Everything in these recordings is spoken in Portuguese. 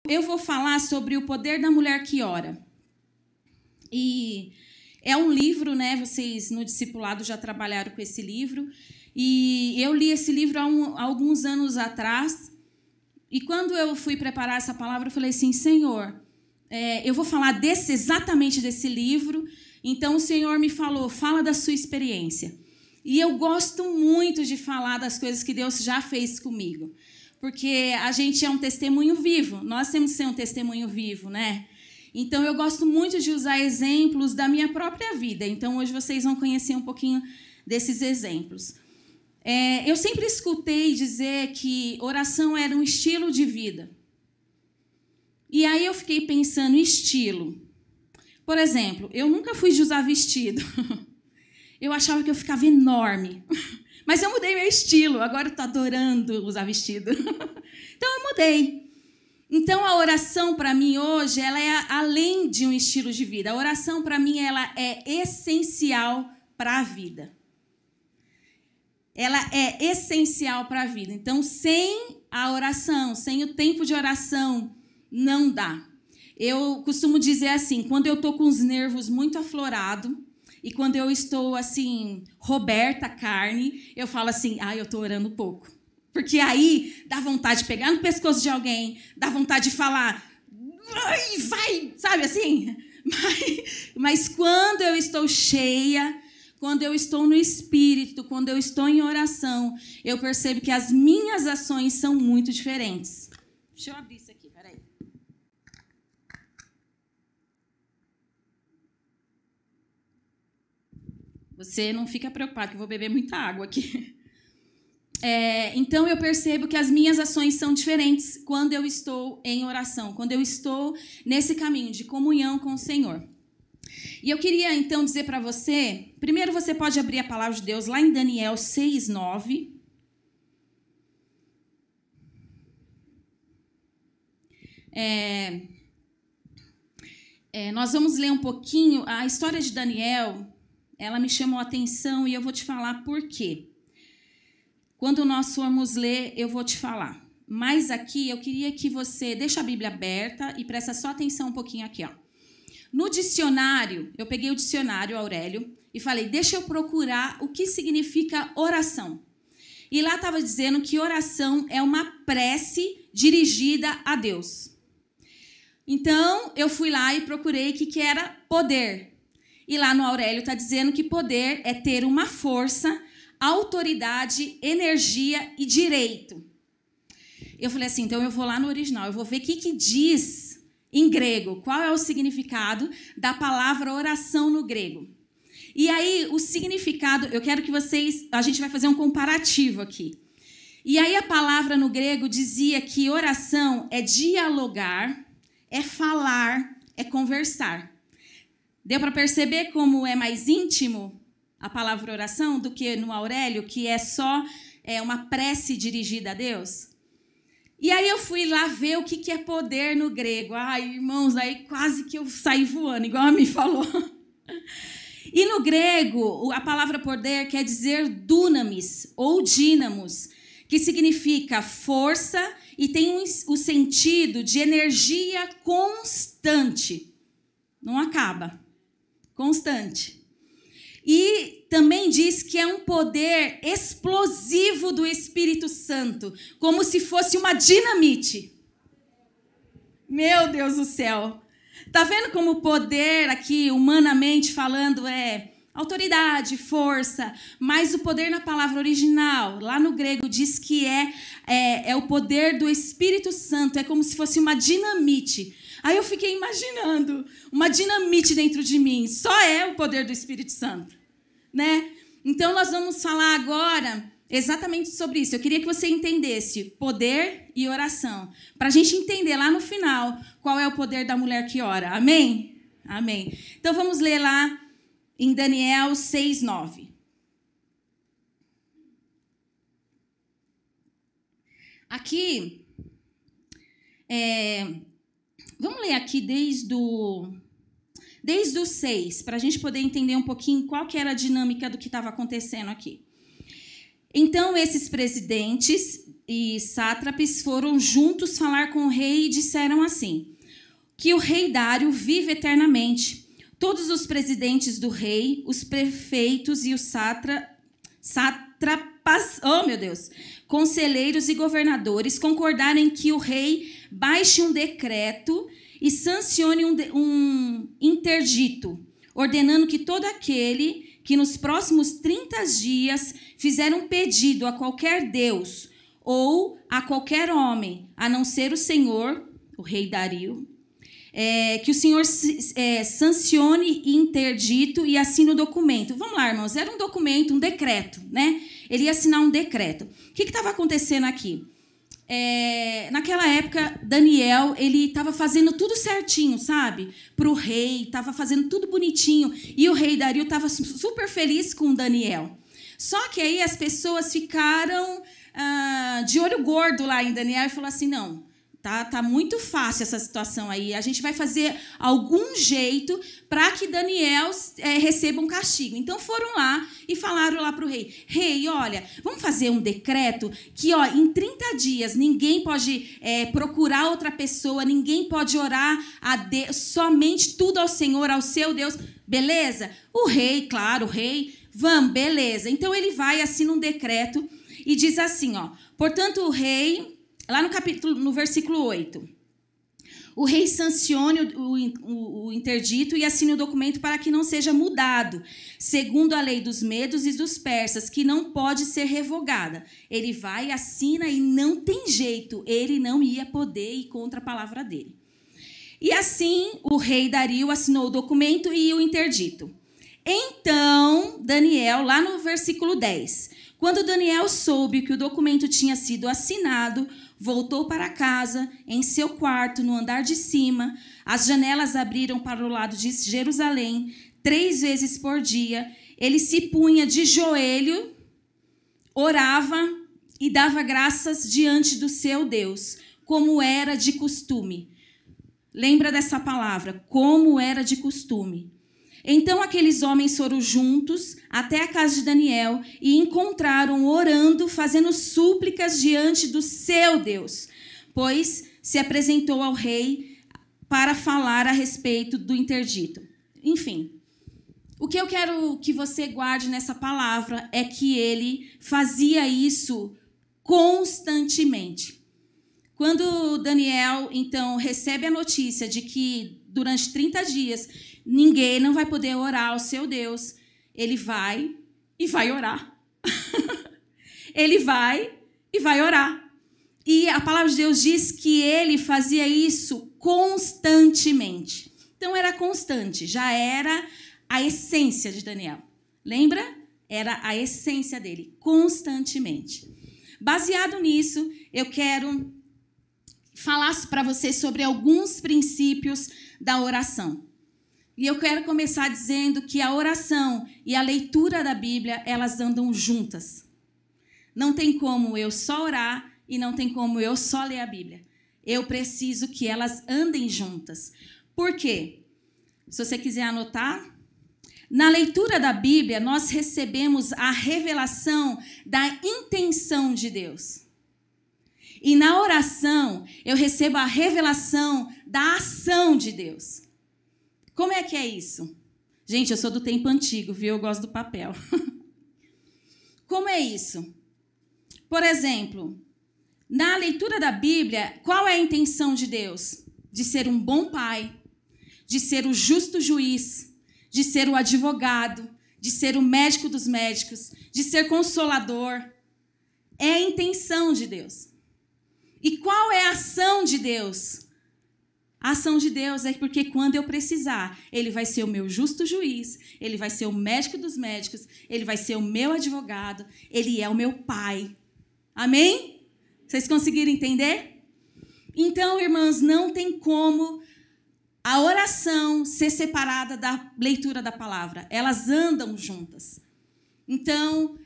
eu vou falar sobre o poder da mulher que ora. E é um livro, né? Vocês no discipulado já trabalharam com esse livro. E eu li esse livro há alguns anos atrás. E quando eu fui preparar essa palavra, eu falei assim, Senhor, eu vou falar exatamente desse livro. Então o Senhor me falou, fala da sua experiência. E eu gosto muito de falar das coisas que Deus já fez comigo. Porque a gente é um testemunho vivo. Nós temos que ser um testemunho vivo, né? Então, eu gosto muito de usar exemplos da minha própria vida. Então, hoje vocês vão conhecer um pouquinho desses exemplos. Eu sempre escutei dizer que oração era um estilo de vida. E aí eu fiquei pensando, estilo. Por exemplo, eu nunca fui de usar vestido. Eu achava que eu ficava enorme. Mas eu mudei meu estilo. Agora eu estou adorando usar vestido. Então, eu mudei. Então, a oração, para mim, hoje, ela é além de um estilo de vida. A oração, para mim, ela é essencial para a vida. Ela é essencial para a vida. Então, sem a oração, sem o tempo de oração, não dá. Eu costumo dizer assim, quando eu estou com os nervos muito aflorados, e quando eu estou, assim, Roberta Carne, eu falo assim, eu estou orando pouco. Porque aí dá vontade de pegar no pescoço de alguém, dá vontade de falar, vai, sabe assim? Mas quando eu estou cheia, quando eu estou no Espírito, quando eu estou em oração, eu percebo que as minhas ações são muito diferentes. Deixa eu abrir isso aqui, peraí. Você não fica preocupado, que eu vou beber muita água aqui. Então, eu percebo que as minhas ações são diferentes quando eu estou em oração, quando eu estou nesse caminho de comunhão com o Senhor. E eu queria, então, dizer para você, primeiro você pode abrir a palavra de Deus lá em Daniel 6:9. Nós vamos ler um pouquinho. A história de Daniel, ela me chamou a atenção e eu vou te falar por quê. Quando nós formos ler, eu vou te falar. Mas aqui, eu queria que você deixe a Bíblia aberta e presta só atenção um pouquinho aqui. Ó. No dicionário, eu peguei o dicionário, Aurélio, e falei, deixa eu procurar o que significa oração. E lá estava dizendo que oração é uma prece dirigida a Deus. Então, eu fui lá e procurei o que era poder. E lá no Aurélio está dizendo que poder é ter uma força, autoridade, energia e direito. Eu falei assim, então eu vou lá no original, eu vou ver o que diz em grego, qual é o significado da palavra oração no grego. E aí, o significado, eu quero que a gente vai fazer um comparativo aqui. E aí a palavra no grego dizia que oração é dialogar, é falar, é conversar. Deu para perceber como é mais íntimo a palavra oração do que no Aurélio, que é só uma prece dirigida a Deus? E aí eu fui lá ver o que é poder no grego. Ai, irmãos, aí quase que eu saí voando, igual a mim falou. E no grego, a palavra poder quer dizer dunamis ou dínamos, que significa força e tem o sentido de energia constante. Não acaba. Constante. E também diz que é um poder explosivo do Espírito Santo, como se fosse uma dinamite. Meu Deus do céu! Tá vendo como o poder aqui, humanamente falando, é autoridade, força, mas o poder na palavra original, lá no grego, diz que é o poder do Espírito Santo, é como se fosse uma dinamite. Aí eu fiquei imaginando uma dinamite dentro de mim. Só é o poder do Espírito Santo, né? Então, nós vamos falar agora exatamente sobre isso. Eu queria que você entendesse poder e oração, para a gente entender lá no final qual é o poder da mulher que ora. Amém? Amém. Então, vamos ler lá em Daniel 6:9. Aqui, vamos ler aqui desde o 6, para a gente poder entender um pouquinho qual que era a dinâmica do que estava acontecendo aqui. Então, esses presidentes e sátrapes foram juntos falar com o rei e disseram assim: que o rei Dário vive eternamente. Todos os presidentes do rei, os prefeitos e os sátrapas, oh meu Deus, conselheiros e governadores concordaram em que o rei baixe um decreto e sancione um interdito, ordenando que todo aquele que nos próximos 30 dias fizer um pedido a qualquer deus ou a qualquer homem, a não ser o Senhor, o rei Dario, que o Senhor sancione interdito e assine o documento. Vamos lá, irmãos, era um documento, um decreto, né? Ele ia assinar um decreto. O que estava acontecendo aqui? Naquela época, Daniel, ele estava fazendo tudo certinho, sabe? Para o rei, estava fazendo tudo bonitinho. E o rei Dario estava super feliz com Daniel. Só que aí as pessoas ficaram de olho gordo lá em Daniel e falaram assim, não, tá muito fácil essa situação aí. A gente vai fazer algum jeito para que Daniel receba um castigo. Então foram lá e falaram lá para o rei: rei, olha, vamos fazer um decreto que em 30 dias ninguém pode procurar outra pessoa, ninguém pode orar a Deus, somente tudo ao Senhor, ao seu Deus. Beleza? O rei, claro, o rei, vamos, beleza. Então ele vai, assina um decreto e diz assim, portanto o rei... Lá no versículo 8. O rei sancione o interdito e assine o documento para que não seja mudado, segundo a lei dos medos e dos persas, que não pode ser revogada. Ele vai, assina e não tem jeito. Ele não ia poder ir contra a palavra dele. E assim, o rei Dario assinou o documento e o interdito. Então, Daniel, lá no versículo 10. Quando Daniel soube que o documento tinha sido assinado, voltou para casa, em seu quarto, no andar de cima. As janelas abriram para o lado de Jerusalém 3 vezes por dia. Ele se punha de joelho, orava e dava graças diante do seu Deus, como era de costume. Lembra dessa palavra, como era de costume. Então aqueles homens foram juntos até a casa de Daniel e encontraram orando, fazendo súplicas diante do seu Deus, pois se apresentou ao rei para falar a respeito do interdito. Enfim, o que eu quero que você guarde nessa palavra é que ele fazia isso constantemente. Quando Daniel, então, recebe a notícia de que durante 30 dias ninguém não vai poder orar ao seu Deus, ele vai e vai orar. Ele vai e vai orar. E a palavra de Deus diz que ele fazia isso constantemente. Então era constante, já era a essência de Daniel. Lembra? Era a essência dele, constantemente. Baseado nisso, eu quero falar para vocês sobre alguns princípios da oração. E eu quero começar dizendo que a oração e a leitura da Bíblia, elas andam juntas. Não tem como eu só orar e não tem como eu só ler a Bíblia. Eu preciso que elas andem juntas. Por quê? Se você quiser anotar, na leitura da Bíblia, nós recebemos a revelação da intenção de Deus. E na oração, eu recebo a revelação da ação de Deus. Como é que é isso? Gente, eu sou do tempo antigo, viu? Eu gosto do papel. Como é isso? Por exemplo, na leitura da Bíblia, qual é a intenção de Deus? De ser um bom pai, de ser o justo juiz, de ser o advogado, de ser o médico dos médicos, de ser consolador. É a intenção de Deus. E qual é a ação de Deus? A ação de Deus é porque quando eu precisar, Ele vai ser o meu justo juiz, Ele vai ser o médico dos médicos, Ele vai ser o meu advogado, Ele é o meu pai. Amém? Vocês conseguiram entender? Então, irmãs, não tem como a oração ser separada da leitura da palavra. Elas andam juntas. Então,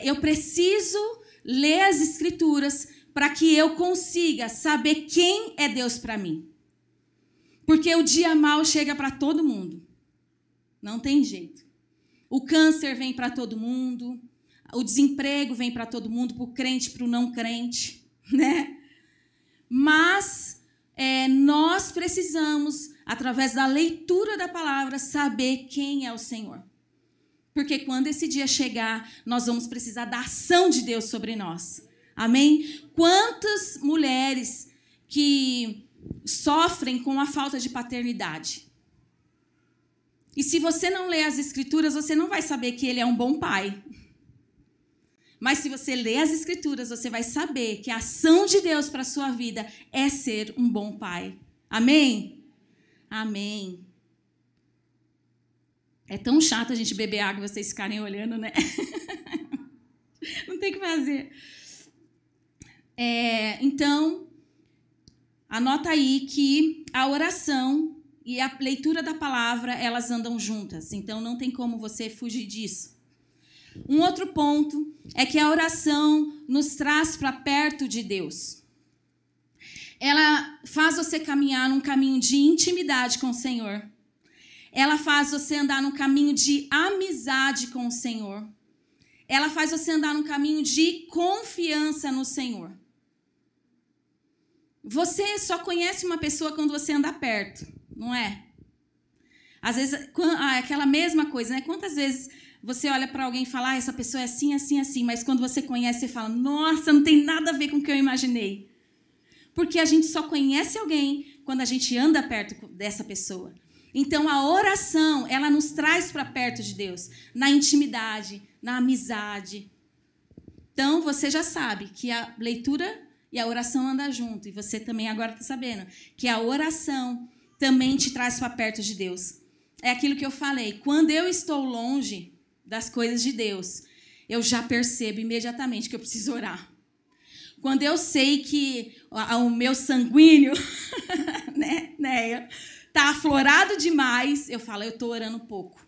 eu preciso ler as Escrituras para que eu consiga saber quem é Deus para mim. Porque o dia mau chega para todo mundo. Não tem jeito. O câncer vem para todo mundo. O desemprego vem para todo mundo, para o crente, para o não crente, né? Mas nós precisamos, através da leitura da palavra, saber quem é o Senhor. Porque quando esse dia chegar, nós vamos precisar da ação de Deus sobre nós. Amém? Quantas mulheres que sofrem com a falta de paternidade? E se você não lê as Escrituras, você não vai saber que ele é um bom pai. Mas se você lê as Escrituras, você vai saber que a ação de Deus para a sua vida é ser um bom pai. Amém? Amém. É tão chato a gente beber água e vocês ficarem olhando, né? Não tem o que fazer. Então, anota aí que a oração e a leitura da palavra, elas andam juntas. Então, não tem como você fugir disso. Um outro ponto é que a oração nos traz para perto de Deus. Ela faz você caminhar num caminho de intimidade com o Senhor. Ela faz você andar num caminho de amizade com o Senhor. Ela faz você andar num caminho de confiança no Senhor. Você só conhece uma pessoa quando você anda perto, não é? Às vezes, aquela mesma coisa, né? Quantas vezes você olha para alguém e fala, essa pessoa é assim, assim, assim, mas quando você conhece, você fala, nossa, não tem nada a ver com o que eu imaginei. Porque a gente só conhece alguém quando a gente anda perto dessa pessoa. Então, a oração, ela nos traz para perto de Deus, na intimidade, na amizade. Então, você já sabe que a leitura e a oração andam junto. E você também agora está sabendo que a oração também te traz para perto de Deus. É aquilo que eu falei. Quando eu estou longe das coisas de Deus, eu já percebo imediatamente que eu preciso orar. Quando eu sei que o meu sanguíneo né, está aflorado demais, eu falo, eu estou orando pouco.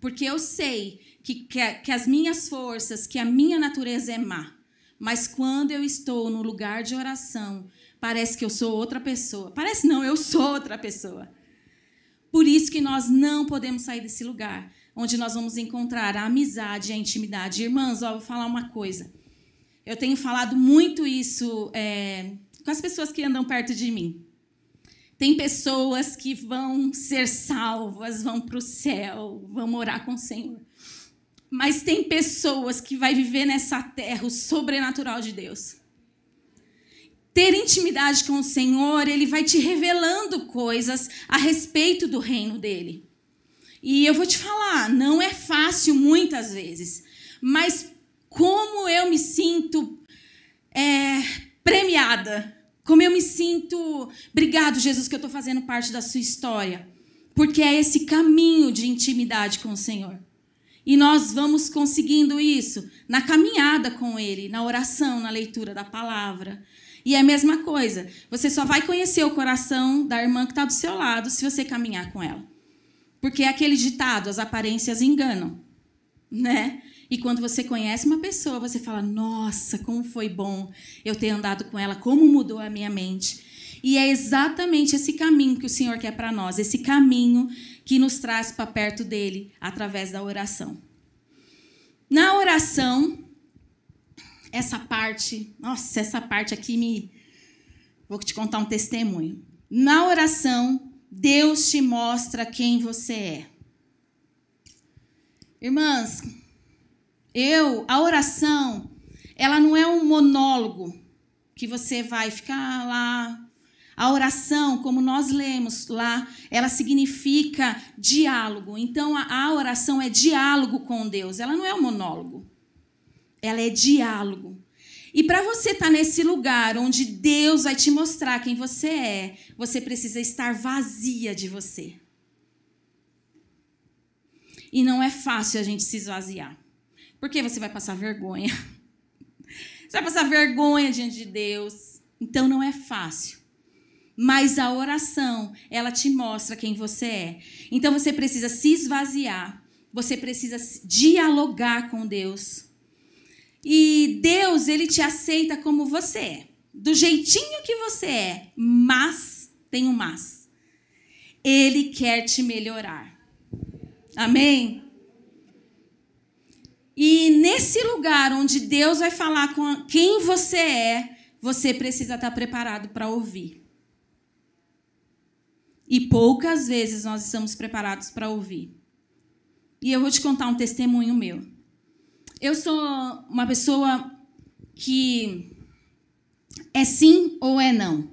Porque eu sei que as minhas forças, que a minha natureza é má. Mas quando eu estou no lugar de oração, parece que eu sou outra pessoa. Parece não, eu sou outra pessoa. Por isso que nós não podemos sair desse lugar, onde nós vamos encontrar a amizade e a intimidade. Irmãs, vou falar uma coisa. Eu tenho falado muito isso com as pessoas que andam perto de mim. Tem pessoas que vão ser salvas, vão para o céu, vão morar com o Senhor. Mas tem pessoas que vão viver nessa terra o sobrenatural de Deus. Ter intimidade com o Senhor, Ele vai te revelando coisas a respeito do reino dEle. E eu vou te falar, não é fácil muitas vezes, mas como eu me sinto premiada, como eu me sinto... Obrigado, Jesus, que eu estou fazendo parte da sua história, porque é esse caminho de intimidade com o Senhor. E nós vamos conseguindo isso na caminhada com Ele, na oração, na leitura da palavra. E é a mesma coisa. Você só vai conhecer o coração da irmã que está do seu lado se você caminhar com ela. Porque é aquele ditado, as aparências enganam, né? E quando você conhece uma pessoa, você fala, nossa, como foi bom eu ter andado com ela, como mudou a minha mente. E é exatamente esse caminho que o Senhor quer para nós, esse caminho que nos traz para perto dele através da oração. Na oração, essa parte aqui vou te contar um testemunho. Na oração, Deus te mostra quem você é. Irmãs, a oração, ela não é um monólogo que você vai ficar lá. A oração, como nós lemos lá, ela significa diálogo. Então, a oração é diálogo com Deus. Ela não é um monólogo. Ela é diálogo. E para você estar nesse lugar onde Deus vai te mostrar quem você é, você precisa estar vazia de você. E não é fácil a gente se esvaziar. Porque você vai passar vergonha. Você vai passar vergonha diante de Deus. Então, não é fácil. Mas a oração, ela te mostra quem você é. Então, você precisa se esvaziar. Você precisa dialogar com Deus. E Deus, Ele te aceita como você é. Do jeitinho que você é. Mas, tem um mas. Ele quer te melhorar. Amém? E nesse lugar onde Deus vai falar com quem você é, você precisa estar preparado para ouvir. E poucas vezes nós estamos preparados para ouvir. E eu vou te contar um testemunho meu. Eu sou uma pessoa que é sim ou é não.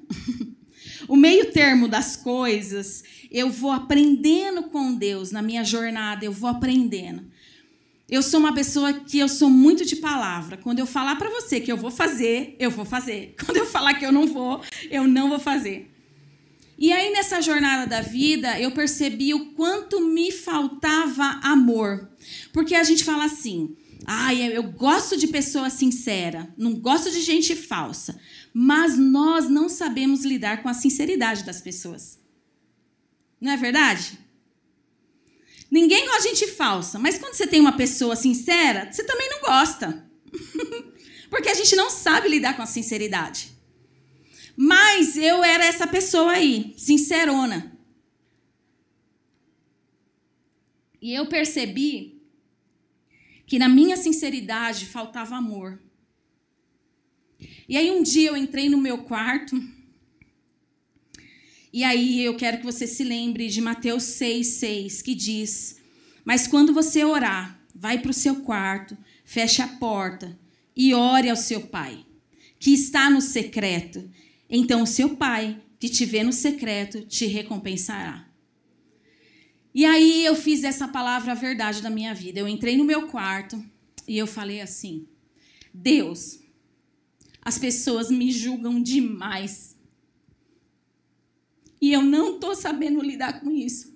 O meio termo das coisas, eu vou aprendendo com Deus na minha jornada, eu vou aprendendo. Eu sou uma pessoa que eu sou muito de palavra. Quando eu falar para você que eu vou fazer, eu vou fazer. Quando eu falar que eu não vou fazer. E aí, nessa jornada da vida, eu percebi o quanto me faltava amor. Porque a gente fala assim, eu gosto de pessoa sincera, não gosto de gente falsa. Mas nós não sabemos lidar com a sinceridade das pessoas. Não é verdade? Ninguém gosta de gente falsa, mas quando você tem uma pessoa sincera, você também não gosta. Porque a gente não sabe lidar com a sinceridade. Mas eu era essa pessoa aí, sincerona. E eu percebi que na minha sinceridade faltava amor. E aí um dia eu entrei no meu quarto, e aí eu quero que você se lembre de Mateus 6,6, que diz: mas quando você orar, vai para o seu quarto, feche a porta e ore ao seu pai, que está no secreto. Então o seu pai, que te vê no secreto, te recompensará. E aí eu fiz essa palavra a verdade da minha vida. Eu entrei no meu quarto e eu falei assim: Deus, as pessoas me julgam demais. E eu não estou sabendo lidar com isso.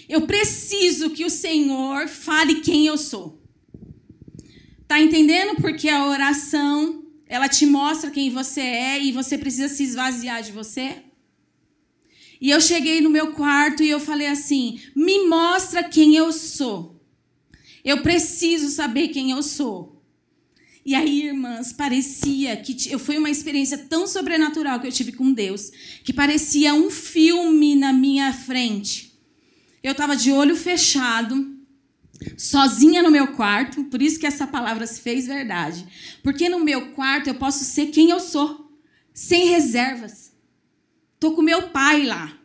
Eu preciso que o Senhor fale quem eu sou. Tá entendendo? Porque a oração, ela te mostra quem você é e você precisa se esvaziar de você. E eu cheguei no meu quarto e eu falei assim: me mostra quem eu sou. Eu preciso saber quem eu sou. E aí, irmãs, parecia que foi uma experiência tão sobrenatural que eu tive com Deus, que parecia um filme na minha frente. Eu estava de olho fechado, sozinha no meu quarto, por isso que essa palavra se fez verdade. Porque no meu quarto eu posso ser quem eu sou, sem reservas. Estou com meu pai lá.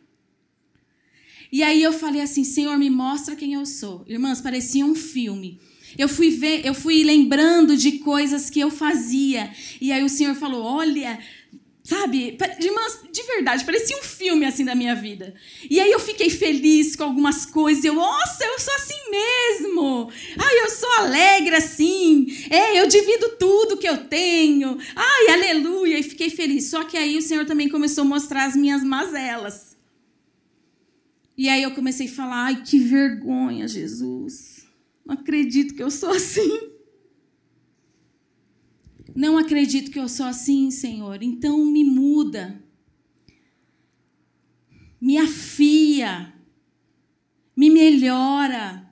E aí eu falei assim: Senhor, me mostra quem eu sou. Irmãs, parecia um filme. Eu fui lembrando de coisas que eu fazia. E aí o Senhor falou: olha, sabe, irmãs, de verdade, parecia um filme assim da minha vida. E aí eu fiquei feliz com algumas coisas. Nossa, eu sou assim mesmo. Eu sou alegre assim. Eu divido tudo que eu tenho. Aleluia. E fiquei feliz. Só que aí o Senhor também começou a mostrar as minhas mazelas. E aí eu comecei a falar: que vergonha, Jesus. Não acredito que eu sou assim. Não acredito que eu sou assim, Senhor. Então me muda. Me afia. Me melhora.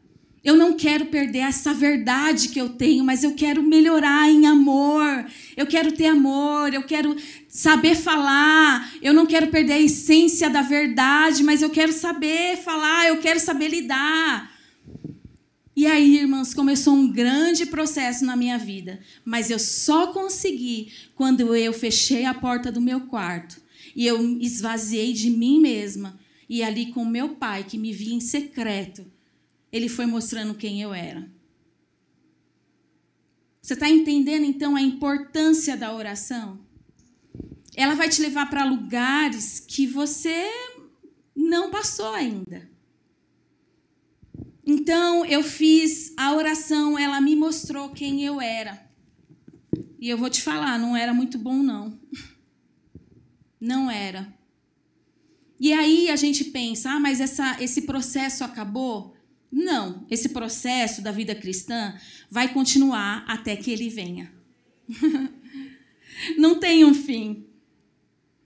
Eu não quero perder essa verdade que eu tenho, mas eu quero melhorar em amor. Eu quero ter amor, eu quero saber falar. Eu não quero perder a essência da verdade, mas eu quero saber falar, eu quero saber lidar. E aí, irmãs, começou um grande processo na minha vida. Mas eu só consegui quando eu fechei a porta do meu quarto. E eu esvaziei de mim mesma. E ali com meu pai, que me via em secreto, ele foi mostrando quem eu era. Você está entendendo, então, a importância da oração? Ela vai te levar para lugares que você não passou ainda. Então, eu fiz a oração, ela me mostrou quem eu era. E eu vou te falar, não era muito bom, não. Não era. E aí a gente pensa: mas esse processo acabou? Não, esse processo da vida cristã vai continuar até que ele venha. Não tem um fim.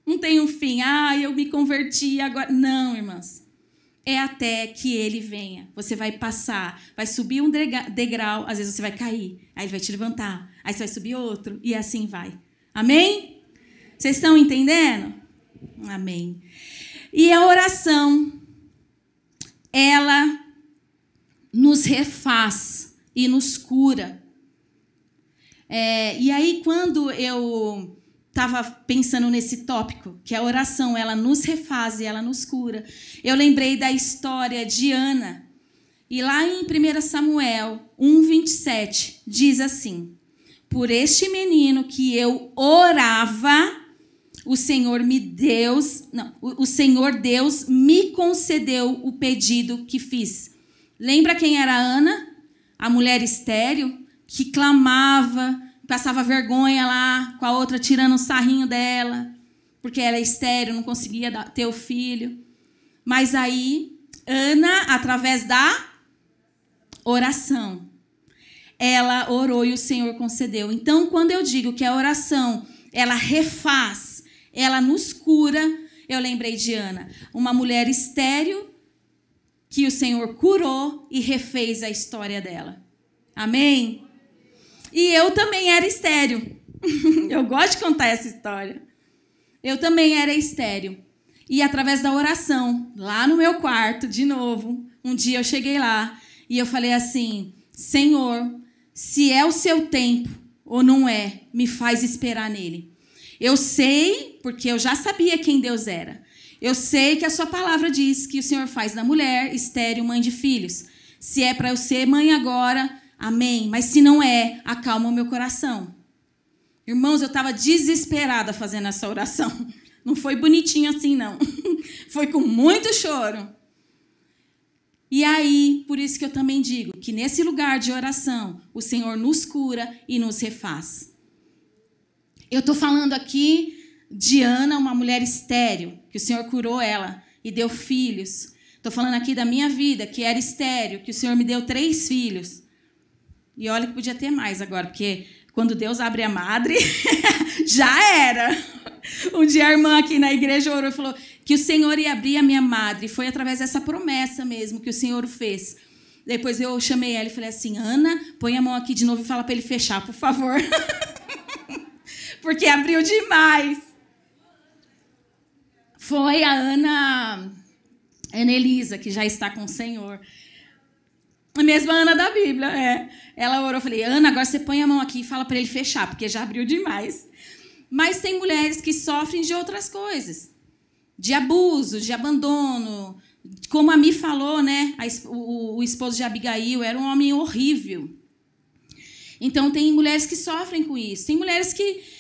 Não tem um fim. Eu me converti agora. Não, irmãs. É até que ele venha. Você vai passar, vai subir um degrau, às vezes você vai cair, aí ele vai te levantar, aí você vai subir outro, e assim vai. Amém? Vocês estão entendendo? Amém. E a oração, ela nos refaz e nos cura. E aí, quando eu estava pensando nesse tópico, que a oração ela nos refaz e ela nos cura, eu lembrei da história de Ana. E lá em 1 Samuel 1:27, diz assim: por este menino que eu orava, o Senhor Deus me concedeu o pedido que fiz. Lembra quem era Ana? A mulher estéril, que clamava, passava vergonha lá, com a outra tirando um sarrinho dela, porque ela é estéril, não conseguia ter o filho. Mas aí, Ana, através da oração, ela orou e o Senhor concedeu. Então, quando eu digo que a oração, ela refaz, ela nos cura, eu lembrei de Ana, uma mulher estéril que o Senhor curou e refez a história dela. Amém? E eu também era estéril. Eu gosto de contar essa história. Eu também era estéril. E através da oração, lá no meu quarto, de novo, um dia eu cheguei lá e eu falei assim: Senhor, se é o seu tempo ou não é, me faz esperar nele. Eu sei, porque eu já sabia quem Deus era. Eu sei que a sua palavra diz que o Senhor faz da mulher estéril mãe de filhos. Se é para eu ser mãe agora, amém. Mas se não é, acalma o meu coração. Irmãos, eu estava desesperada fazendo essa oração. Não foi bonitinho assim, não. Foi com muito choro. E aí, por isso que eu também digo que nesse lugar de oração, o Senhor nos cura e nos refaz. Eu estou falando aqui de Ana, uma mulher estéril, que o Senhor curou ela e deu filhos. Estou falando aqui da minha vida, que era estéril, que o Senhor me deu 3 filhos. E olha que podia ter mais agora, porque quando Deus abre a madre, já era. Um dia a irmã aqui na igreja orou e falou que o Senhor ia abrir a minha madre. Foi através dessa promessa mesmo que o Senhor fez. Depois eu chamei ela e falei assim: Ana, põe a mão aqui de novo e fala para ele fechar, por favor. Porque abriu demais. Foi a Ana Elisa, que já está com o Senhor. A mesma Ana da Bíblia, Ela orou, eu falei: Ana, agora você põe a mão aqui e fala para ele fechar, porque já abriu demais. Mas tem mulheres que sofrem de outras coisas. De abuso, de abandono. Como a Mi falou, né? O esposo de Abigail era um homem horrível. Então, tem mulheres que sofrem com isso. Tem mulheres que...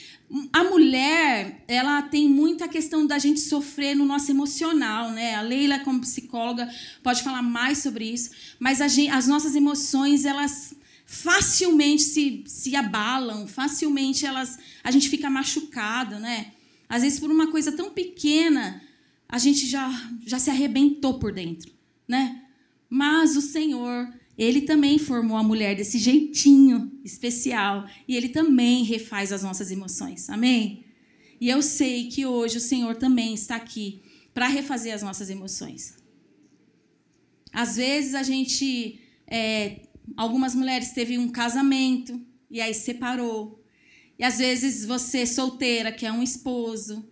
A mulher, ela tem muita questão da gente sofrer no nosso emocional, né? A Leila, como psicóloga, pode falar mais sobre isso. Mas as nossas emoções, elas facilmente se abalam, facilmente a gente fica machucado, né? Às vezes, por uma coisa tão pequena, a gente já se arrebentou por dentro, né? Mas o Senhor, Ele também formou a mulher desse jeitinho especial. E Ele também refaz as nossas emoções. Amém? E eu sei que hoje o Senhor também está aqui para refazer as nossas emoções. Às vezes a gente... algumas mulheres teve um casamento e aí separou. E às vezes você solteira, que é um esposo.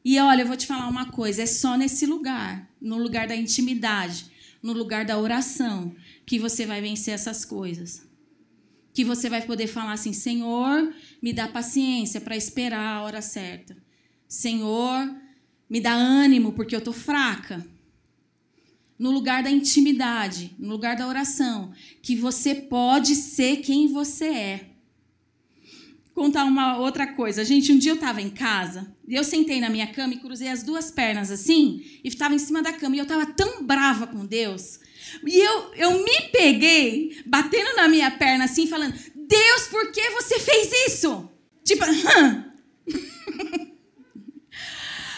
E olha, eu vou te falar uma coisa. É só nesse lugar, no lugar da intimidade, no lugar da oração, que você vai vencer essas coisas. Que você vai poder falar assim: Senhor, me dá paciência para esperar a hora certa. Senhor, me dá ânimo porque eu estou fraca. No lugar da intimidade, no lugar da oração, que você pode ser quem você é. Contar uma outra coisa. Gente, um dia eu estava em casa, e eu sentei na minha cama e cruzei as 2 pernas assim, e estava em cima da cama, e eu estava tão brava com Deus. E eu me peguei, batendo na minha perna assim, falando: Deus, por que você fez isso? Tipo,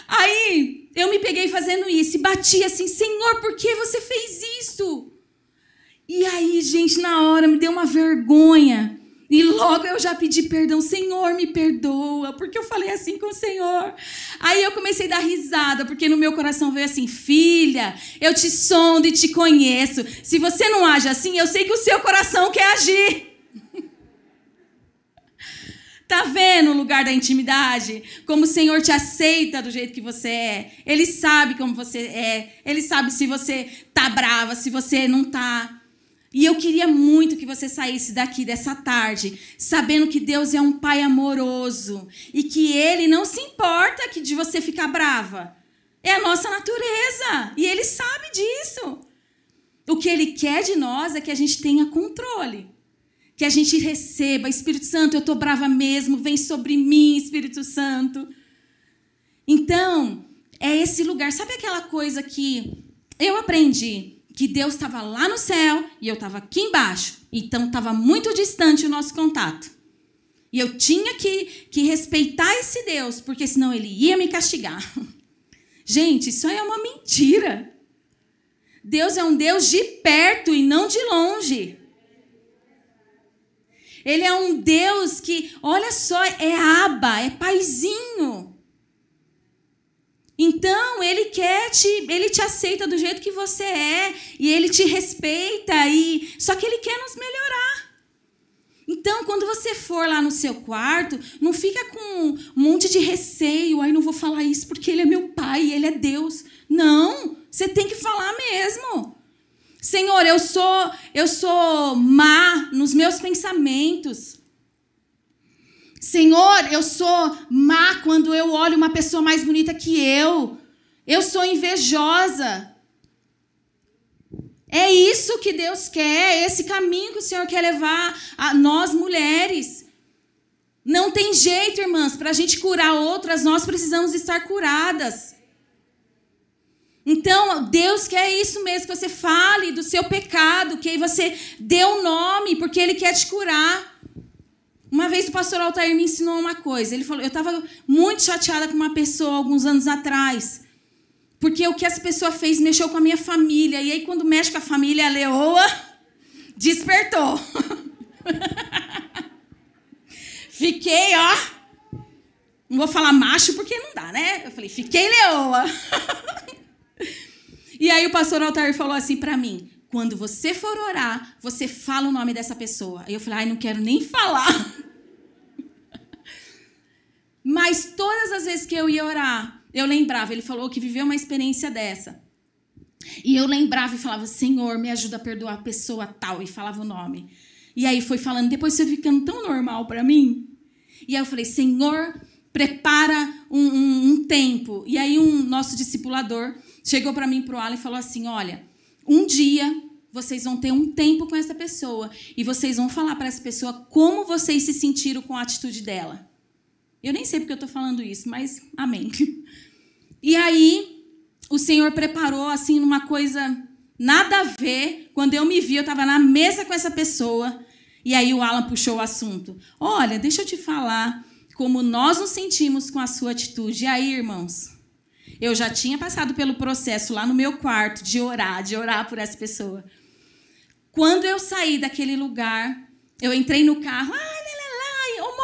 Aí eu me peguei fazendo isso, e bati assim: Senhor, por que você fez isso? E aí, gente, na hora me deu uma vergonha. E logo eu já pedi perdão: Senhor, me perdoa, porque eu falei assim com o Senhor. Aí eu comecei a dar risada, porque no meu coração veio assim: filha, eu te sondo e te conheço. Se você não age assim, eu sei que o seu coração quer agir. Tá vendo o lugar da intimidade? Como o Senhor te aceita do jeito que você é. Ele sabe como você é. Ele sabe se você tá brava, se você não tá. E eu queria muito que você saísse daqui dessa tarde, sabendo que Deus é um Pai amoroso e que Ele não se importa de você ficar brava. É a nossa natureza e Ele sabe disso. O que Ele quer de nós é que a gente tenha controle, que a gente receba. Espírito Santo, eu estou brava mesmo, vem sobre mim, Espírito Santo. Então, é esse lugar. Sabe aquela coisa que eu aprendi? Que Deus estava lá no céu e eu estava aqui embaixo. Então, estava muito distante o nosso contato. E eu tinha que respeitar esse Deus, porque senão Ele ia me castigar. Gente, isso aí é uma mentira. Deus é um Deus de perto e não de longe. Ele é um Deus que, olha só, é aba, é paizinho. Então, Ele te aceita do jeito que você é, e Ele te respeita, só que Ele quer nos melhorar. Então, quando você for lá no seu quarto, não fica com um monte de receio, não vou falar isso porque Ele é meu Pai, Ele é Deus. Não, você tem que falar mesmo. Senhor, eu sou má nos meus pensamentos. Senhor, eu sou má quando eu olho uma pessoa mais bonita que eu. Eu sou invejosa. É isso que Deus quer, é esse caminho que o Senhor quer levar a nós mulheres. Não tem jeito, irmãs, para a gente curar outras, nós precisamos estar curadas. Então, Deus quer isso mesmo, que você fale do seu pecado, que você dê um nome, porque Ele quer te curar. Uma vez o pastor Altair me ensinou uma coisa. Ele falou, eu estava muito chateada com uma pessoa alguns anos atrás, porque o que essa pessoa fez mexeu com a minha família. E aí, quando mexe com a família, a leoa despertou. Fiquei, não vou falar macho porque não dá, né? Eu falei, fiquei leoa. E aí o pastor Altair falou assim para mim, quando você for orar, você fala o nome dessa pessoa. Aí eu falei, não quero nem falar. Mas todas as vezes que eu ia orar, eu lembrava. Ele falou que viveu uma experiência dessa. E eu lembrava e falava, Senhor, me ajuda a perdoar a pessoa tal. E falava o nome. E aí foi falando, depois foi ficando tão normal para mim. E aí eu falei, Senhor, prepara um tempo. E aí nosso discipulador chegou para mim, para o Alan, e falou assim, olha, um dia vocês vão ter um tempo com essa pessoa e vocês vão falar para essa pessoa como vocês se sentiram com a atitude dela. Eu nem sei porque eu estou falando isso, mas amém. E aí, o Senhor preparou assim uma coisa nada a ver. Quando eu me vi, eu estava na mesa com essa pessoa. E aí o Alan puxou o assunto. Olha, deixa eu te falar como nós nos sentimos com a sua atitude. E aí, irmãos, eu já tinha passado pelo processo lá no meu quarto de orar por essa pessoa. Quando eu saí daquele lugar, eu entrei no carro,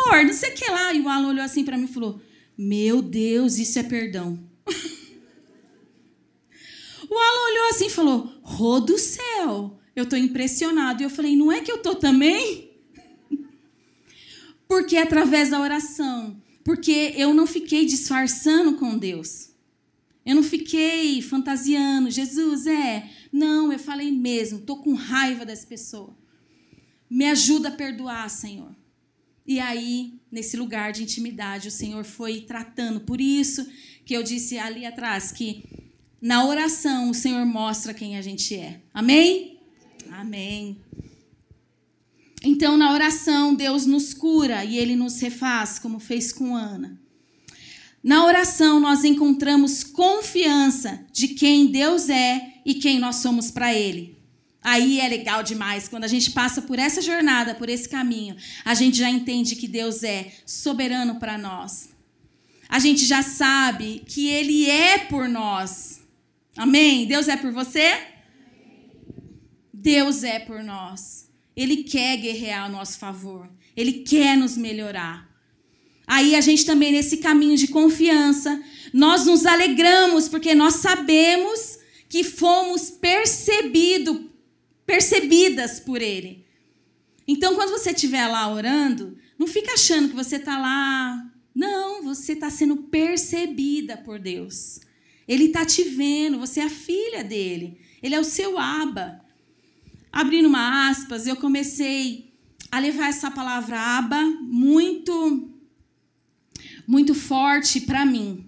amor, não sei o que lá. E o Alan olhou assim para mim e falou, meu Deus, isso é perdão. O Alan olhou assim e falou, Rô do céu, eu estou impressionado. E eu falei, não é que eu estou também? Porque é através da oração. Porque eu não fiquei disfarçando com Deus. Eu não fiquei fantasiando, Jesus, Não, eu falei mesmo, estou com raiva dessa pessoa. Me ajuda a perdoar, Senhor. E aí, nesse lugar de intimidade, o Senhor foi tratando. Por isso que eu disse ali atrás que na oração o Senhor mostra quem a gente é. Amém? Amém. Então, na oração, Deus nos cura e Ele nos refaz, como fez com Ana. Na oração, nós encontramos confiança de quem Deus é e quem nós somos para Ele. Aí é legal demais, quando a gente passa por essa jornada, por esse caminho, a gente já entende que Deus é soberano para nós. A gente já sabe que Ele é por nós. Amém? Deus é por você? Deus é por nós. Ele quer guerrear a nosso favor. Ele quer nos melhorar. Aí a gente também, nesse caminho de confiança, nós nos alegramos, porque nós sabemos que fomos percebidas por Ele. Então, quando você estiver lá orando, não fica achando que você está lá. Não, você está sendo percebida por Deus. Ele está te vendo, você é a filha dele. Ele é o seu Abba. abrindo uma aspas, eu comecei a levar essa palavra Abba muito, muito forte para mim.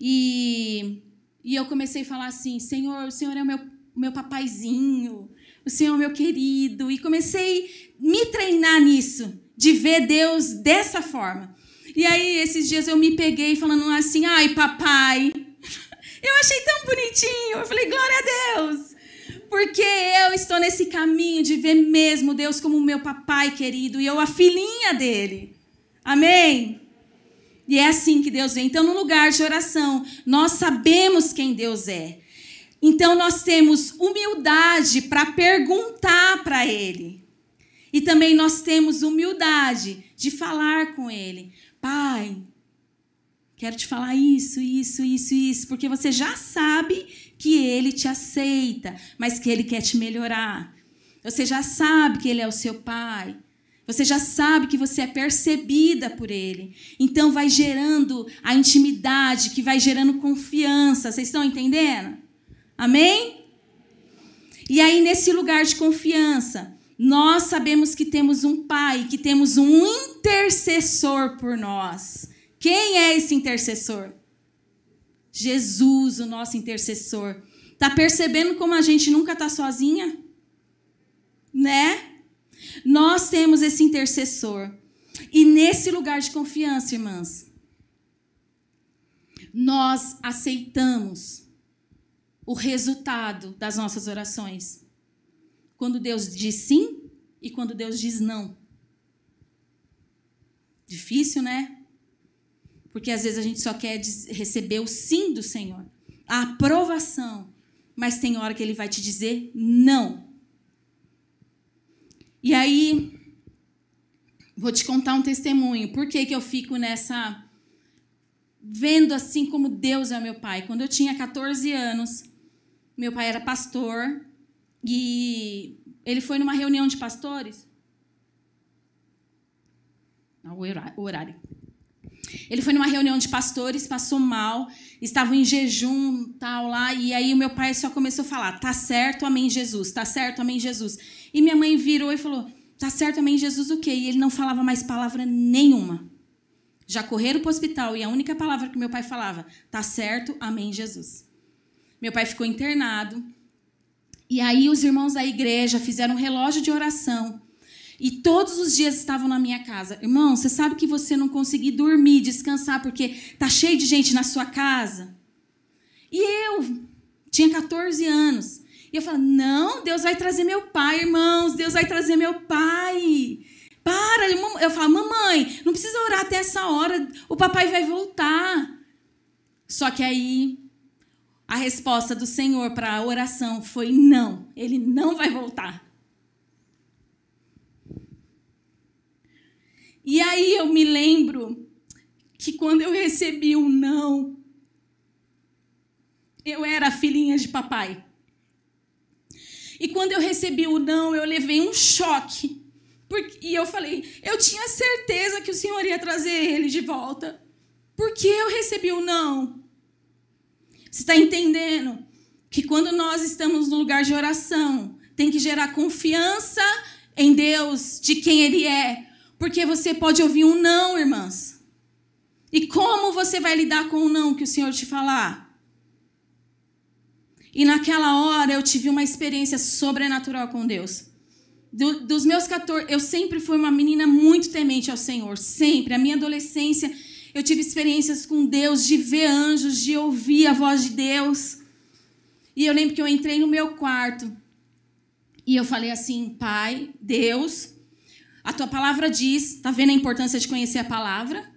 E eu comecei a falar assim, Senhor, o Senhor é o meu papaizinho, o Senhor é o meu querido. E comecei a me treinar nisso, de ver Deus dessa forma. E aí, esses dias eu me peguei falando assim, ai, papai. Eu achei tão bonitinho. Eu falei, glória a Deus. Porque eu estou nesse caminho de ver mesmo Deus como meu papai querido e eu a filhinha dele. Amém? E é assim que Deus vem. Então, no lugar de oração, nós sabemos quem Deus é. Então, nós temos humildade para perguntar para Ele. E também nós temos humildade de falar com Ele. Pai, quero te falar isso, porque você já sabe que Ele te aceita, mas que Ele quer te melhorar. Você já sabe que Ele é o seu Pai. Você já sabe que você é percebida por Ele. Então, vai gerando a intimidade, que vai gerando confiança. Vocês estão entendendo? Amém? E aí, nesse lugar de confiança, nós sabemos que temos um Pai, que temos um intercessor por nós. Quem é esse intercessor? Jesus, o nosso intercessor. Está percebendo como a gente nunca está sozinha? Né? Nós temos esse intercessor. E nesse lugar de confiança, irmãs, nós aceitamos o resultado das nossas orações. Quando Deus diz sim e quando Deus diz não. Difícil, né? Porque às vezes a gente só quer receber o sim do Senhor, a aprovação, mas tem hora que Ele vai te dizer não. E aí, vou te contar um testemunho. Por que eu fico nessa... vendo assim como Deus é meu pai? Quando eu tinha 14 anos, meu pai era pastor e ele foi numa reunião de pastores. O horário. Ele foi numa reunião de pastores, passou mal, estava em jejum, tal lá, e aí o meu pai só começou a falar, tá certo, amém, Jesus, tá certo, amém, Jesus. E minha mãe virou e falou, tá certo, amém, Jesus, o quê? E ele não falava mais palavra nenhuma. Já correram para o hospital e a única palavra que meu pai falava, tá certo, amém, Jesus. Meu pai ficou internado, e aí os irmãos da igreja fizeram um relógio de oração, e todos os dias estavam na minha casa. Irmão, você sabe que você não conseguir dormir, descansar, porque tá cheio de gente na sua casa? E eu tinha 14 anos. E eu falava, não, Deus vai trazer meu pai, irmãos. Deus vai trazer meu pai. Para. Eu falava, mamãe, não precisa orar até essa hora. O papai vai voltar. Só que aí, a resposta do Senhor para a oração foi não. Ele não vai voltar. E aí eu me lembro que quando eu recebi o não, eu era a filhinha de papai. E quando eu recebi o não, eu levei um choque. E eu falei, eu tinha certeza que o Senhor ia trazer ele de volta. Por que eu recebi o não? Você está entendendo? Que quando nós estamos no lugar de oração, tem que gerar confiança em Deus, de quem Ele é. Porque você pode ouvir um não, irmãs. E como você vai lidar com o não que o Senhor te falar? E naquela hora eu tive uma experiência sobrenatural com Deus. Dos meus 14, eu sempre fui uma menina muito temente ao Senhor. Sempre. A minha adolescência, eu tive experiências com Deus, de ver anjos, de ouvir a voz de Deus. E eu lembro que eu entrei no meu quarto. E eu falei assim, Pai, Deus... A tua palavra diz, está vendo a importância de conhecer a palavra?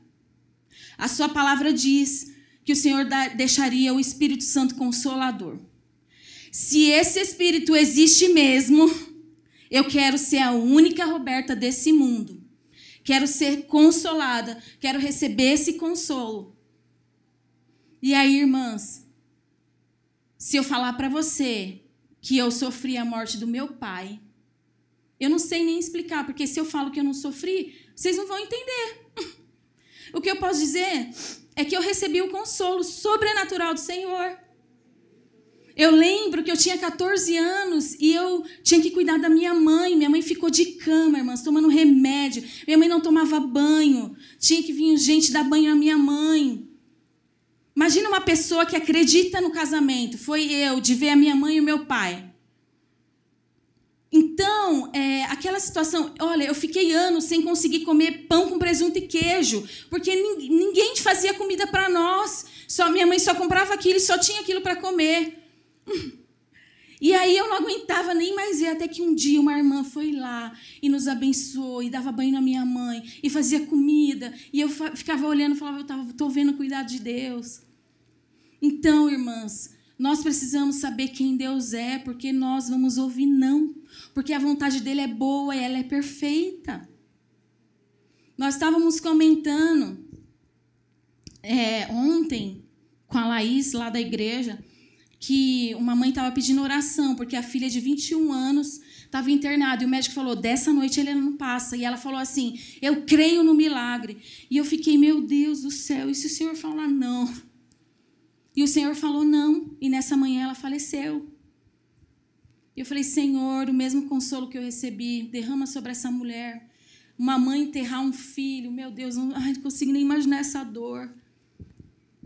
A sua palavra diz que o Senhor deixaria o Espírito Santo Consolador. Se esse Espírito existe mesmo, eu quero ser a única Roberta desse mundo. Quero ser consolada, quero receber esse consolo. E aí, irmãs, se eu falar para você que eu sofri a morte do meu pai, eu não sei nem explicar, porque se eu falo que eu não sofri, vocês não vão entender. O que eu posso dizer é que eu recebi o consolo sobrenatural do Senhor. Eu lembro que eu tinha 14 anos e eu tinha que cuidar da minha mãe. Minha mãe ficou de cama, irmãs, tomando remédio. Minha mãe não tomava banho. Tinha que vir gente dar banho à minha mãe. Imagina uma pessoa que acredita no casamento. Foi eu, de ver a minha mãe e o meu pai. Então, aquela situação... Olha, eu fiquei anos sem conseguir comer pão com presunto e queijo, porque ninguém fazia comida para nós. Minha mãe só comprava aquilo e só tinha aquilo para comer. E aí eu não aguentava nem mais ver, até que um dia uma irmã foi lá e nos abençoou, e dava banho na minha mãe, e fazia comida, e eu ficava olhando e falava, estou vendo o cuidado de Deus. Então, irmãs, nós precisamos saber quem Deus é, porque nós vamos ouvir não, porque a vontade dele é boa e ela é perfeita. Nós estávamos comentando ontem com a Laís, lá da igreja, que uma mãe estava pedindo oração, porque a filha de 21 anos estava internada, e o médico falou, dessa noite ele não passa. E ela falou assim, eu creio no milagre. E eu fiquei, meu Deus do céu, e se o Senhor falar não? E o Senhor falou não, e nessa manhã ela faleceu. E eu falei, Senhor, o mesmo consolo que eu recebi, derrama sobre essa mulher. Uma mãe enterrar um filho, meu Deus, não consigo nem imaginar essa dor.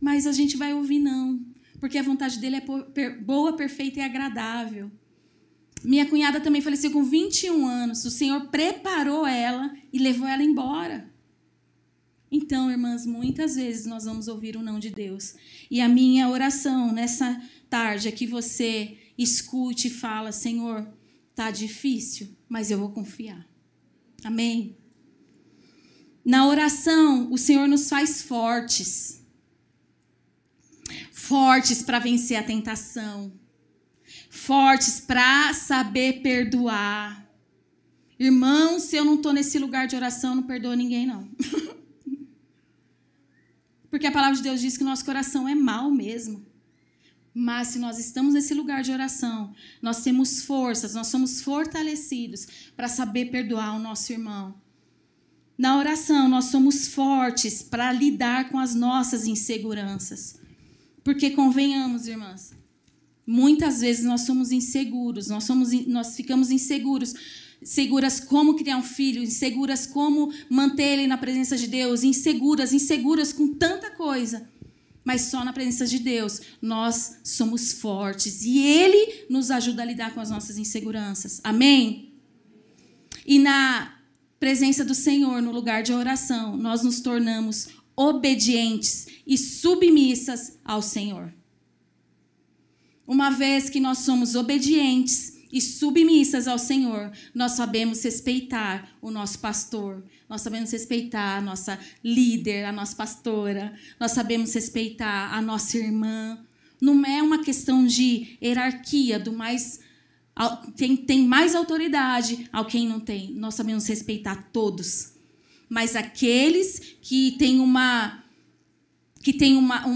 Mas a gente vai ouvir não, porque a vontade dele é boa, perfeita e agradável. Minha cunhada também faleceu com 21 anos. O Senhor preparou ela e levou ela embora. Então, irmãs, muitas vezes nós vamos ouvir o não de Deus. E a minha oração nessa tarde é que você escute e fala, Senhor, está difícil, mas eu vou confiar. Amém? Na oração, o Senhor nos faz fortes. Fortes para vencer a tentação. Fortes para saber perdoar. Irmão, se eu não estou nesse lugar de oração, não perdoo ninguém, não. Porque a palavra de Deus diz que o nosso coração é mau mesmo. Mas se nós estamos nesse lugar de oração, nós temos forças, nós somos fortalecidos para saber perdoar o nosso irmão. Na oração, nós somos fortes para lidar com as nossas inseguranças. Porque, convenhamos, irmãs, muitas vezes nós somos inseguros, nós ficamos inseguros. Inseguras como criar um filho, inseguras como manter ele na presença de Deus, inseguras com tanta coisa. Mas só na presença de Deus nós somos fortes e Ele nos ajuda a lidar com as nossas inseguranças. Amém? E na presença do Senhor, no lugar de oração, nós nos tornamos obedientes e submissas ao Senhor. Uma vez que nós somos obedientes e submissas ao Senhor, nós sabemos respeitar o nosso pastor, nós sabemos respeitar a nossa líder, a nossa pastora, nós sabemos respeitar a nossa irmã. Não é uma questão de hierarquia, quem tem mais autoridade ao quem não tem. Nós sabemos respeitar todos. Mas aqueles que têm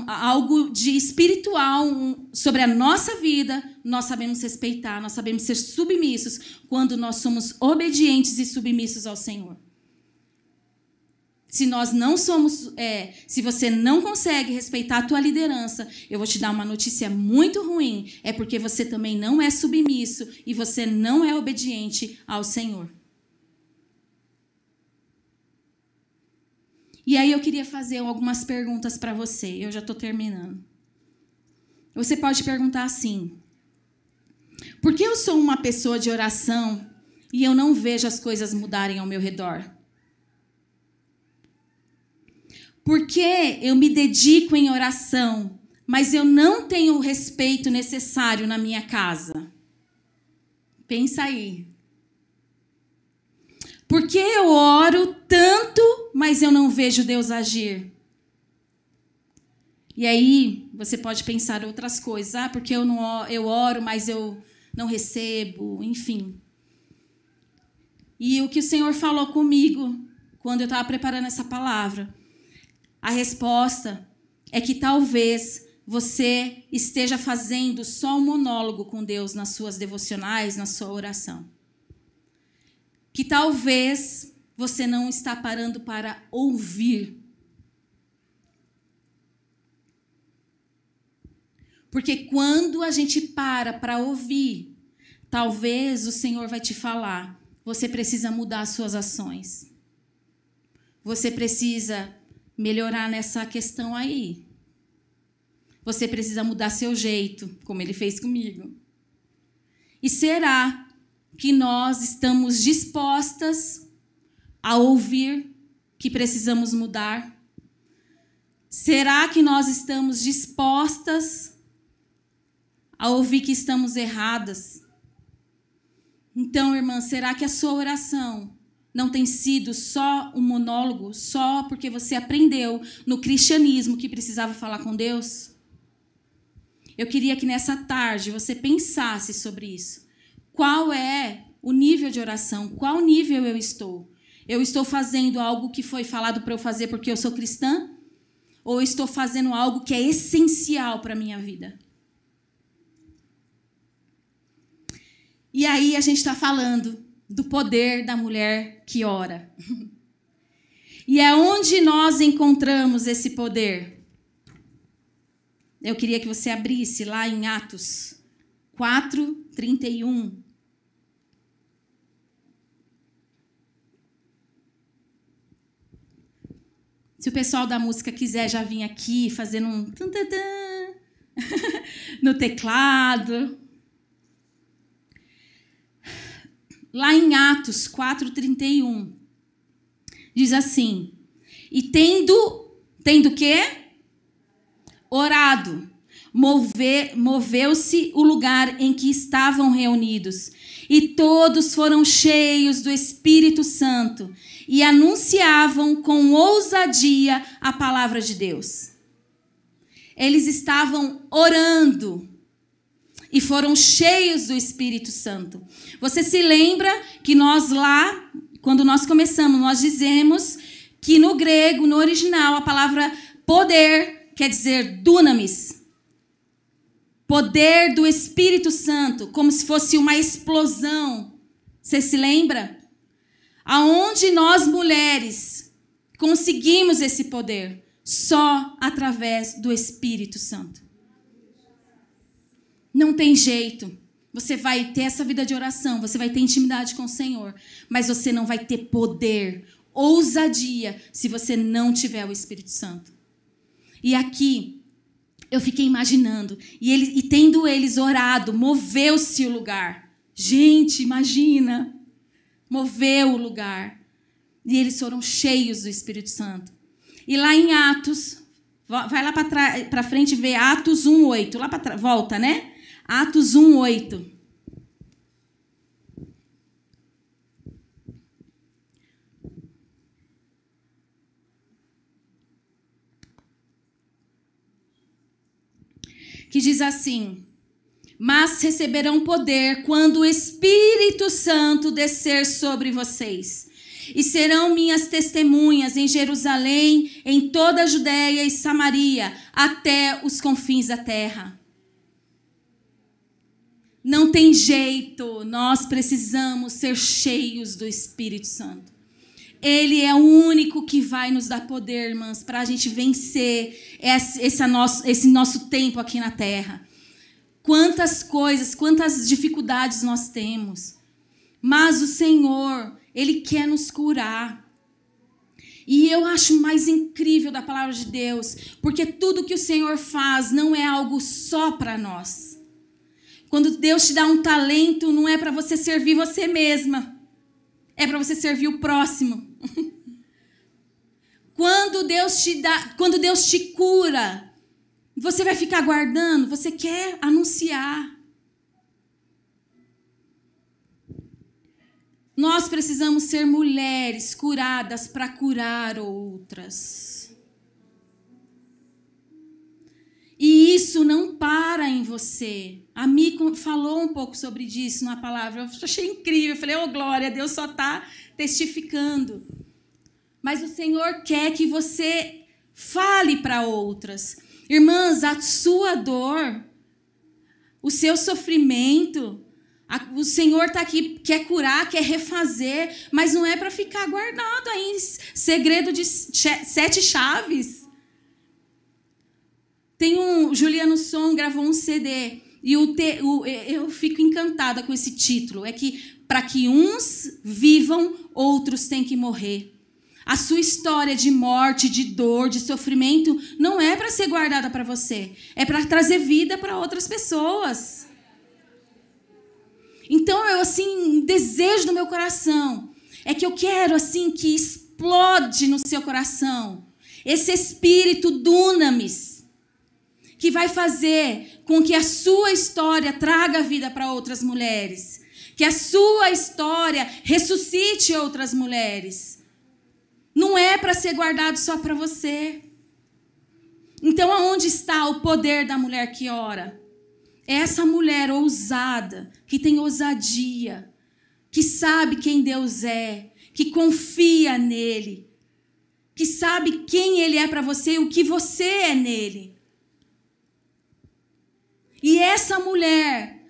algo de espiritual sobre a nossa vida, nós sabemos respeitar, nós sabemos ser submissos quando nós somos obedientes e submissos ao Senhor. Se nós não somos, se você não consegue respeitar a tua liderança, eu vou te dar uma notícia muito ruim, é porque você também não é submisso e você não é obediente ao Senhor. E aí eu queria fazer algumas perguntas para você. Eu já estou terminando. Você pode perguntar assim: por que eu sou uma pessoa de oração e eu não vejo as coisas mudarem ao meu redor? Por que eu me dedico em oração, mas eu não tenho o respeito necessário na minha casa? Pensa aí. Por que eu oro tanto, mas eu não vejo Deus agir? E aí você pode pensar outras coisas. Porque eu oro, mas eu não recebo, enfim. E o que o Senhor falou comigo quando eu estava preparando essa palavra, a resposta é que talvez você esteja fazendo só um monólogo com Deus nas suas devocionais, na sua oração. Que talvez você não está parando para ouvir. Porque quando a gente para ouvir, talvez o Senhor vai te falar, você precisa mudar as suas ações. Você precisa melhorar nessa questão aí. Você precisa mudar seu jeito, como ele fez comigo. E será que nós estamos dispostas a ouvir que precisamos mudar? Será que nós estamos dispostas a ouvir que estamos erradas? Então, irmã, será que a sua oração não tem sido só um monólogo, só porque você aprendeu no cristianismo que precisava falar com Deus? Eu queria que nessa tarde você pensasse sobre isso. Qual é o nível de oração? Qual nível eu estou? Eu estou fazendo algo que foi falado para eu fazer porque eu sou cristã? Ou eu estou fazendo algo que é essencial para a minha vida? E aí a gente está falando do poder da mulher que ora. E é onde nós encontramos esse poder. Eu queria que você abrisse lá em Atos 4:31. Se o pessoal da música quiser já vir aqui fazendo um tan-tan-tan no teclado. Lá em Atos 4:31, diz assim: e tendo o quê? Orado, moveu-se o lugar em que estavam reunidos, e todos foram cheios do Espírito Santo e anunciavam com ousadia a palavra de Deus. Eles estavam orando e foram cheios do Espírito Santo. Você se lembra que nós lá, quando nós começamos, nós dizemos que no grego, no original, a palavra poder quer dizer dunamis. Poder do Espírito Santo, como se fosse uma explosão. Você se lembra? Aonde nós mulheres conseguimos esse poder? Só através do Espírito Santo. Não tem jeito. Você vai ter essa vida de oração, você vai ter intimidade com o Senhor, mas você não vai ter poder, ousadia, se você não tiver o Espírito Santo. E aqui, eu fiquei imaginando, e tendo eles orado, moveu-se o lugar. Gente, imagina, moveu o lugar. E eles foram cheios do Espírito Santo. E lá em Atos, vai lá para frente e vê Atos 1:8, lá para volta, né? Atos 1:8. Que diz assim: mas receberão poder quando o Espírito Santo descer sobre vocês. E serão minhas testemunhas em Jerusalém, em toda a Judéia e Samaria, até os confins da terra. Não tem jeito, nós precisamos ser cheios do Espírito Santo. Ele é o único que vai nos dar poder, irmãs, para a gente vencer esse nosso tempo aqui na terra. Quantas coisas, quantas dificuldades nós temos. Mas o Senhor, Ele quer nos curar. E eu acho mais incrível da palavra de Deus, porque tudo que o Senhor faz não é algo só para nós. Quando Deus te dá um talento, não é para você servir você mesma. É para você servir o próximo. Quando Deus te cura, você vai ficar guardando, você quer anunciar. Nós precisamos ser mulheres curadas para curar outras. E isso não para em você. A Mi falou um pouco sobre isso na palavra. Eu achei incrível. Eu falei, oh, glória, Deus só está testificando. Mas o Senhor quer que você fale para outras. Irmãs, a sua dor, o seu sofrimento, o Senhor está aqui, quer curar, quer refazer, mas não é para ficar guardado aí em segredo de 7 chaves. Juliano Som gravou um CD e eu fico encantada com esse título. É que para que uns vivam, outros têm que morrer. A sua história de morte, de dor, de sofrimento não é para ser guardada para você. É para trazer vida para outras pessoas. Então, desejo do meu coração é que eu quero, que explode no seu coração esse espírito dunamis, que vai fazer com que a sua história traga vida para outras mulheres, que a sua história ressuscite outras mulheres. Não é para ser guardado só para você. Então, aonde está o poder da mulher que ora? É essa mulher ousada, que tem ousadia, que sabe quem Deus é, que confia nele, que sabe quem ele é para você e o que você é nele. E essa mulher,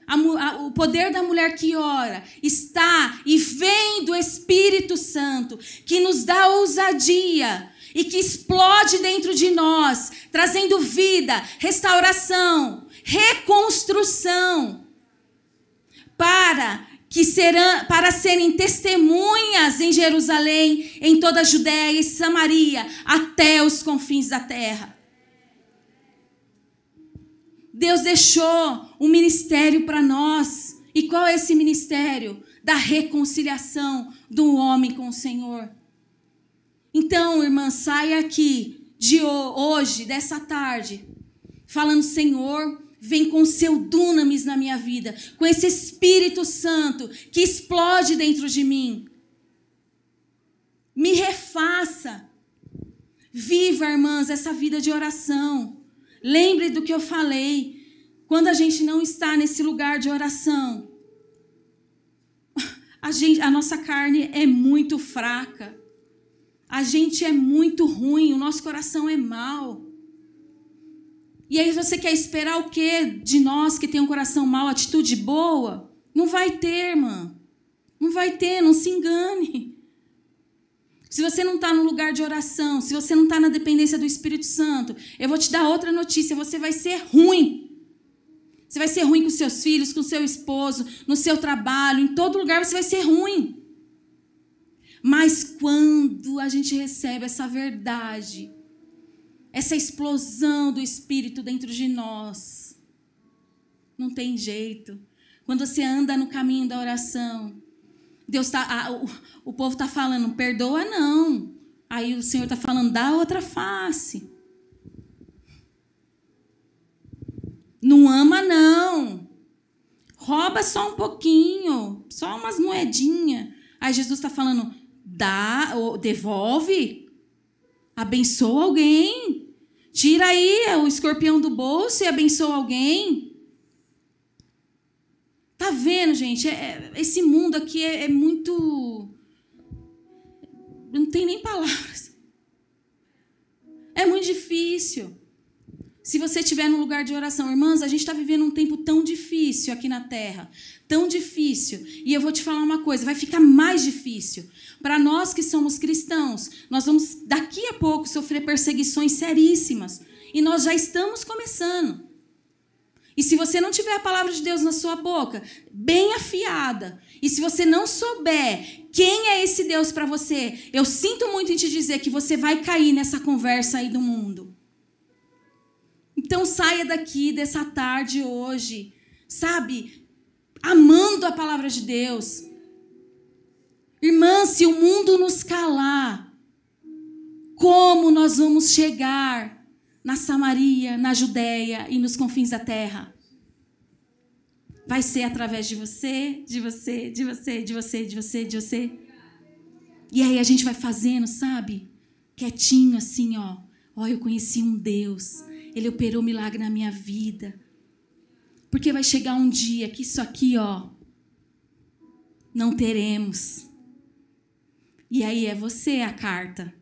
o poder da mulher que ora, está e vem do Espírito Santo, que nos dá ousadia e que explode dentro de nós, trazendo vida, restauração, reconstrução, para serem testemunhas em Jerusalém, em toda a Judéia e Samaria, até os confins da terra. Deus deixou um ministério para nós. E qual é esse ministério? Da reconciliação do homem com o Senhor. Então, irmã, saia aqui de hoje, dessa tarde, falando: Senhor, vem com o seu dunamis na minha vida, com esse Espírito Santo que explode dentro de mim. Me refaça. Viva, irmãs, essa vida de oração. Lembre do que eu falei. Quando a gente não está nesse lugar de oração, a nossa carne é muito fraca. A gente é muito ruim, o nosso coração é mau. E aí você quer esperar o quê de nós que tem um coração mau, atitude boa? Não vai ter, irmã. Não vai ter, não se engane. Se você não está no lugar de oração, se você não está na dependência do Espírito Santo, eu vou te dar outra notícia: você vai ser ruim. Você vai ser ruim com seus filhos, com seu esposo, no seu trabalho, em todo lugar você vai ser ruim. Mas quando a gente recebe essa verdade, essa explosão do Espírito dentro de nós, não tem jeito. Quando você anda no caminho da oração, o povo está falando: perdoa não. Aí o Senhor está falando: dá outra face. Não ama não. Rouba só um pouquinho, só umas moedinhas. Aí Jesus está falando: devolve. Abençoa alguém. Tira aí o escorpião do bolso e abençoa alguém. Tá vendo, gente? Esse mundo aqui é muito... Não tem nem palavras. É muito difícil. Se você estiver num lugar de oração, irmãs, a gente está vivendo um tempo tão difícil aqui na Terra, tão difícil. E eu vou te falar uma coisa: vai ficar mais difícil. Para nós que somos cristãos, nós vamos daqui a pouco sofrer perseguições seríssimas. E nós já estamos começando. E se você não tiver a palavra de Deus na sua boca, bem afiada, e se você não souber quem é esse Deus para você, eu sinto muito em te dizer que você vai cair nessa conversa aí do mundo. Então saia daqui dessa tarde hoje, sabe, amando a palavra de Deus. Irmã, se o mundo nos calar, como nós vamos chegar na Samaria, na Judéia e nos confins da terra? Vai ser através de você, de você, de você, de você, de você, de você. E aí a gente vai fazendo, sabe, quietinho assim, ó. Ó, eu conheci um Deus. Ele operou um milagre na minha vida. Porque vai chegar um dia que isso aqui, ó, não teremos. E aí é você a carta.